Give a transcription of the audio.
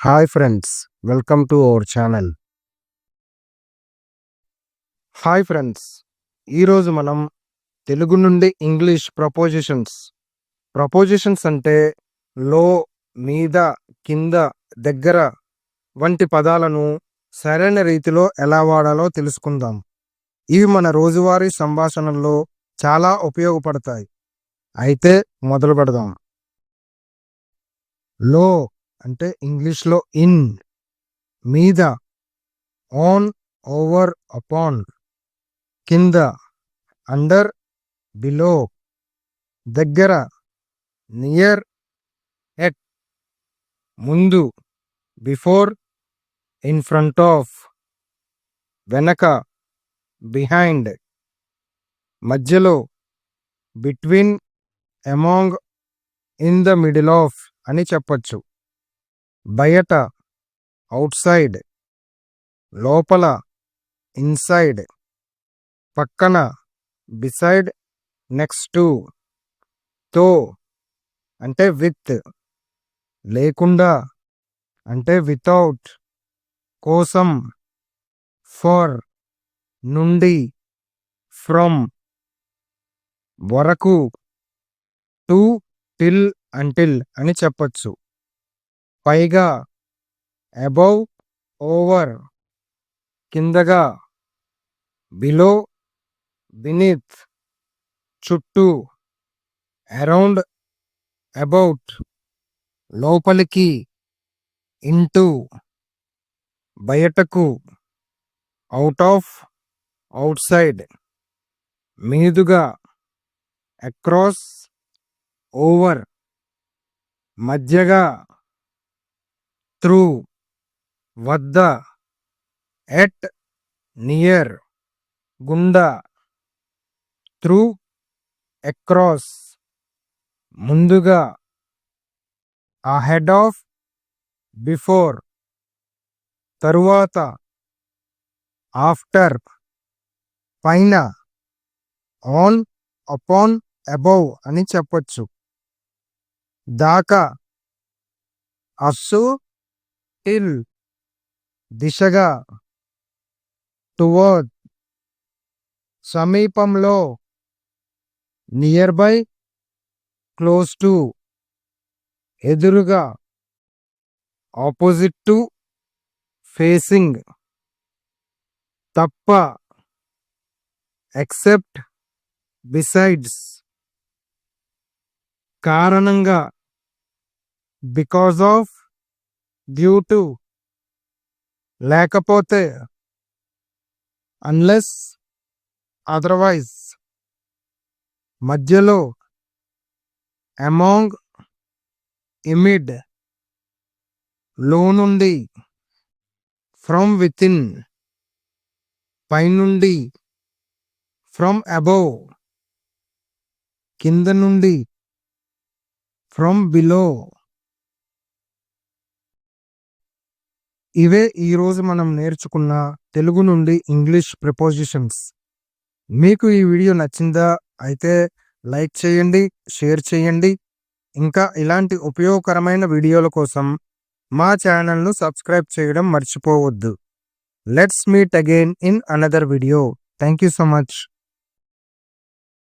Hi friends, welcome to our channel. Hi friends, ఈరోజు మనం తెలుగు నుండి ఇంగ్లీష్ ప్రపోజిషన్స్ అంటే లో, మీద, కింద, దగ్గర వంటి పదాలను సరైన రీతిలో ఎలా వాడాలో తెలుసుకుందాం. ఇవి మన రోజువారీ సంభాషణల్లో చాలా ఉపయోగపడతాయి. అయితే మొదలు పెడదాం. లో అంటే ఇంగ్లీష్లో ఇన్, మీద ఆన్, ఓవర్, అపాన్, కింద అండర్, బిలో, దగ్గర నియర్, ఎట్, ముందు బిఫోర్, ఇన్ ఫ్రంట్ ఆఫ్, వెనక బిహైండ్, మధ్యలో between, among, in the middle of అని చెప్పచ్చు. బయట అవుట్ సైడ్, లోపల ఇన్సైడ్, పక్కన బిసైడ్, నెక్స్ట్ టు, తో అంటే విత్, లేకుండా అంటే వితౌట్, కోసం, ఫర్, నుండి, ఫ్రమ్, వరకు, టు, టిల్, అంటిల్ అని చెప్పచ్చు. పైగా, అబౌవ్, ఓవర్, కిందగా, బిలో, బినీత్, చుట్టూ, అరౌండ్, అబౌట్, లోపలికి, ఇంటూ, బయటకు, అవుట్ ఆఫ్, అవుట్ సైడ్, మీదుగా, అక్రాస్, ఓవర్, మధ్యగా, త్రూ, వద్ద, ఎట్, నియర్, గుండా, త్రూ, అక్రాస్, ముందుగా, అహెడ్ ఆఫ్, బిఫోర్, తరువాత, ఆఫ్టర్, పైన, ఆన్, అపాన్, అబౌవ్ అని చెప్పొచ్చు. దాకా, అస్సు, టిల్, దిశగా, టువర్డ్, సమీపంలో, నియర్ బై, క్లోజ్ టు, ఎదురుగా, ఆపోజిట్ టు, ఫేసింగ్, తప్ప, ఎక్సెప్ట్, బిసైడ్స్, కారణంగా, బికాజ్ ఆఫ్, డ్యూ టు, లేకపోతే, అన్లెస్, అదర్వైజ్, మధ్యలో, అమాంగ్, ఇమిడ్, లో నుండి, ఫ్రమ్ వితిన్, పైనుండి, ఫ్రమ్ అబౌవ్, కింద నుండి, ఫ్రమ్ బిలో. ఇవే ఈరోజు మనం నేర్చుకున్న తెలుగు నుండి ఇంగ్లీష్ ప్రిపోజిషన్స్. మీకు ఈ వీడియో నచ్చిందా? అయితే లైక్ చేయండి, షేర్ చేయండి. ఇంకా ఇలాంటి ఉపయోగకరమైన వీడియోల కోసం మా ఛానల్ను సబ్స్క్రైబ్ చేయడం మర్చిపోవద్దు. Let's meet again in another video. Thank you so much.